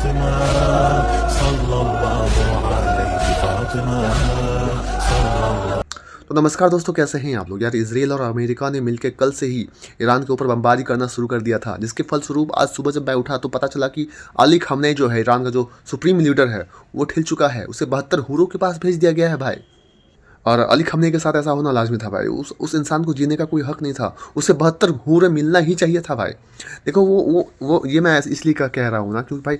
फातिमा सल्लल्लाहु अलैहि फातिमा सल्लल्लाहु। तो नमस्कार दोस्तों, कैसे हैं आप लोग। यार, इजराइल और अमेरिका ने मिलकर कल से ही ईरान के ऊपर बमबारी करना शुरू कर दिया था, जिसके फलस्वरूप आज सुबह जब मैं उठा तो पता चला कि अली खamenei जो है, ईरान का जो सुप्रीम लीडर है, वो ठिल चुका है। उसे 72 हूरों के पास भेज दिया गया है भाई। और अली खamenei के साथ ऐसा होना लाजमी था भाई। उस इंसान को जीने का कोई हक नहीं था। उसे 72 हूरें मिलना ही चाहिए था भाई। देखो, वो ये मैं इसलिए कह रहा हूँ ना, क्योंकि भाई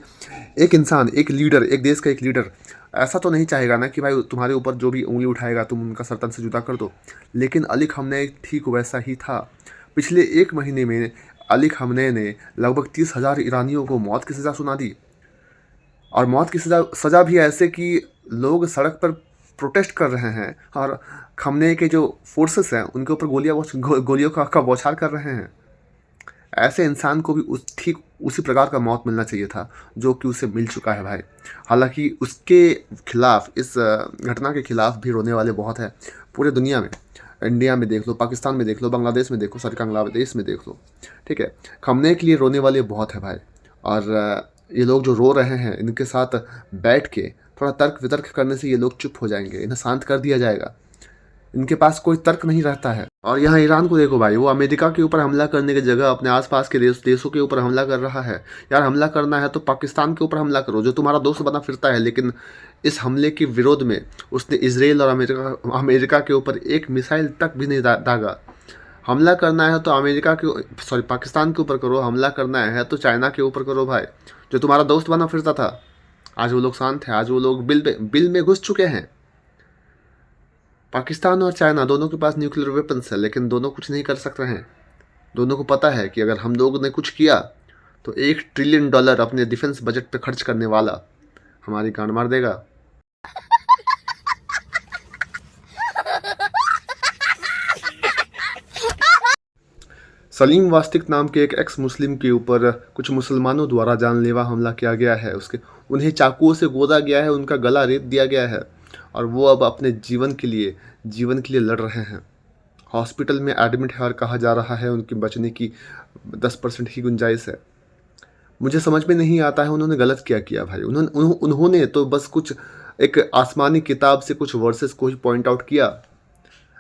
एक इंसान, एक लीडर, एक देश का एक लीडर ऐसा तो नहीं चाहेगा ना कि भाई तुम्हारे ऊपर जो भी उंगली उठाएगा तुम उनका सर तन से जुदा कर दो। लेकिन अली खamenei ठीक वैसा ही था। पिछले 1 महीने में अली खamenei ने लगभग 30,000 ईरानियों को मौत की सज़ा सुना दी। और मौत की सज़ा भी ऐसे कि लोग सड़क पर प्रोटेस्ट कर रहे हैं और खamenei के जो फोर्सेस हैं उनके ऊपर गोलियों का बौछार कर रहे हैं। ऐसे इंसान को भी ठीक उसी प्रकार का मौत मिलना चाहिए था जो कि उसे मिल चुका है भाई। हालांकि उसके खिलाफ, इस घटना के खिलाफ भी रोने वाले बहुत हैं पूरे दुनिया में। इंडिया में देख लो, पाकिस्तान में देख लो, बांग्लादेश में देखो, बांग्लादेश में देख लो, ठीक है। खamenei के लिए रोने वाले बहुत है भाई। और ये लोग जो रो रहे हैं, इनके साथ बैठ के थोड़ा तर्क वितर्क करने से ये लोग चुप हो जाएंगे, इन्हें शांत कर दिया जाएगा। इनके पास कोई तर्क नहीं रहता है। और यहाँ ईरान को देखो भाई, वो अमेरिका के ऊपर हमला करने की जगह अपने आसपास के देशों के ऊपर हमला कर रहा है। यार, हमला करना है तो पाकिस्तान के ऊपर हमला करो, जो तुम्हारा दोस्त बना फिरता है। लेकिन इस हमले के विरोध में उसने इजराइल और अमेरिका के ऊपर एक मिसाइल तक भी नहीं दागा। हमला करना है तो पाकिस्तान के ऊपर करो। हमला करना है तो चाइना के ऊपर करो भाई, जो तुम्हारा दोस्त बना फिरता था। आज वो लोग शांत हैं, आज वो लोग बिल में घुस चुके हैं। पाकिस्तान और चाइना दोनों के पास न्यूक्लियर वेपन्स है, लेकिन दोनों कुछ नहीं कर सकते हैं। दोनों को पता है कि अगर हम लोगों ने कुछ किया तो $1 ट्रिलियन अपने डिफेंस बजट पे खर्च करने वाला हमारी गांड मार देगा। सलीम वास्तिक नाम के एक एक्स मुस्लिम के ऊपर कुछ मुसलमानों द्वारा जानलेवा हमला किया गया है। उन्हें चाकुओं से गोदा गया है, उनका गला रेत दिया गया है और वो अब अपने जीवन के लिए लड़ रहे हैं। हॉस्पिटल में एडमिट है और कहा जा रहा है उनके बचने की 10% ही गुंजाइश है। मुझे समझ में नहीं आता है उन्होंने गलत क्या किया भाई। उन्होंने तो बस कुछ एक आसमानी किताब से कुछ वर्सेस को ही पॉइंट आउट किया।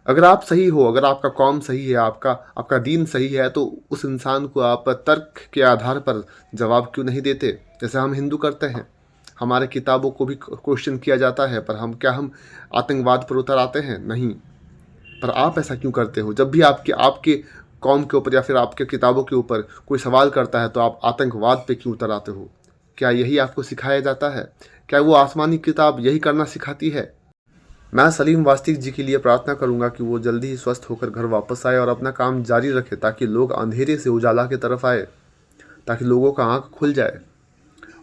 अगर आप सही हो, अगर आपका कौम सही है, आपका दीन सही है, तो उस इंसान को आप तर्क के आधार पर जवाब क्यों नहीं देते, जैसे हम हिंदू करते हैं। हमारे किताबों को भी क्वेश्चन किया जाता है, पर हम आतंकवाद पर उतर आते हैं? नहीं। पर आप ऐसा क्यों करते हो? जब भी आपके कौम के ऊपर या फिर आपके किताबों के ऊपर कोई सवाल करता है तो आप आतंकवाद पे क्यों उतर आते हो? क्या यही आपको सिखाया जाता है? क्या वो आसमानी किताब यही करना सिखाती है? मैं सलीम वास्तिक जी के लिए प्रार्थना करूंगा कि वो जल्दी ही स्वस्थ होकर घर वापस आए और अपना काम जारी रखे, ताकि लोग अंधेरे से उजाला की तरफ आए, ताकि लोगों का आंख खुल जाए।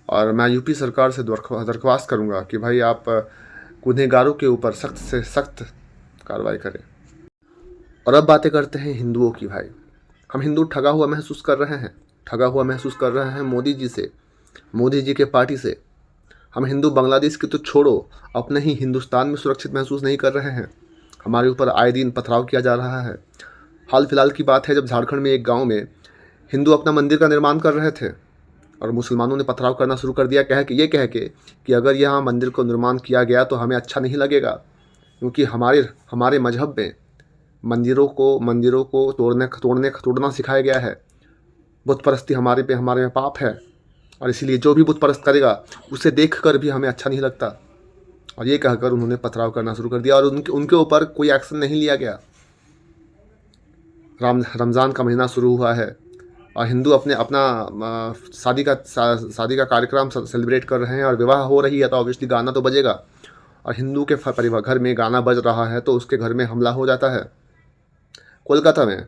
और मैं यूपी सरकार से दरख्वास्त करूंगा कि भाई आप गुनहगारों के ऊपर सख्त से सख्त कार्रवाई करें। और अब बातें करते हैं हिंदुओं की भाई। हम हिंदू ठगा हुआ महसूस कर रहे हैं मोदी जी से, मोदी जी के पार्टी से। हम हिंदू बांग्लादेश की तो छोड़ो, अपने ही हिंदुस्तान में सुरक्षित महसूस नहीं कर रहे हैं। हमारे ऊपर आए दिन पथराव किया जा रहा है। हाल फिलहाल की बात है जब झारखंड में एक गांव में हिंदू अपना मंदिर का निर्माण कर रहे थे और मुसलमानों ने पथराव करना शुरू कर दिया, कह के कि अगर यहाँ मंदिर को निर्माण किया गया तो हमें अच्छा नहीं लगेगा, क्योंकि हमारे मजहब में मंदिरों को तोड़ना सिखाया गया है। बुत परस्ती हमारे में पाप है और इसीलिए जो भी बुत परस्त करेगा उसे देखकर भी हमें अच्छा नहीं लगता। और ये कहकर उन्होंने पथराव करना शुरू कर दिया और उनके ऊपर कोई एक्शन नहीं लिया गया। रमज़ान का महीना शुरू हुआ है और हिंदू अपना शादी का कार्यक्रम सेलिब्रेट कर रहे हैं और विवाह हो रही है, तो ऑब्वियसली गाना तो बजेगा। और हिंदू के परिवार घर में गाना बज रहा है तो उसके घर में हमला हो जाता है। कोलकाता में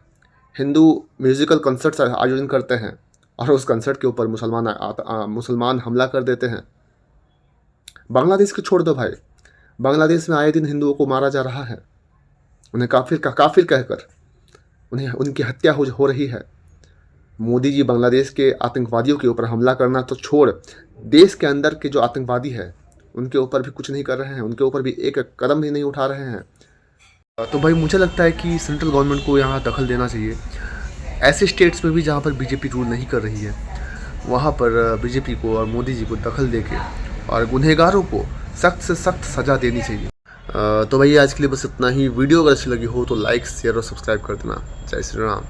हिंदू म्यूज़िकल कंसर्ट्स आयोजन करते हैं और उस कंसर्ट के ऊपर मुसलमान हमला कर देते हैं। बांग्लादेश को छोड़ दो भाई, बांग्लादेश में आए दिन हिंदुओं को मारा जा रहा है। उन्हें काफिर कहकर उनकी हत्या हो रही है। मोदी जी बांग्लादेश के आतंकवादियों के ऊपर हमला करना तो छोड़, देश के अंदर के जो आतंकवादी है उनके ऊपर भी कुछ नहीं कर रहे हैं, उनके ऊपर भी एक कदम भी नहीं उठा रहे हैं। तो भाई मुझे लगता है कि सेंट्रल गवर्नमेंट को यहाँ दखल देना चाहिए, ऐसे स्टेट्स में भी जहाँ पर बीजेपी रूल नहीं कर रही है। वहाँ पर बीजेपी को और मोदी जी को दखल देके और गुनहगारों को सख्त से सख्त सज़ा देनी चाहिए। तो भैया आज के लिए बस इतना ही। वीडियो अगर अच्छी लगी हो तो लाइक शेयर और सब्सक्राइब कर देना। जय श्री राम।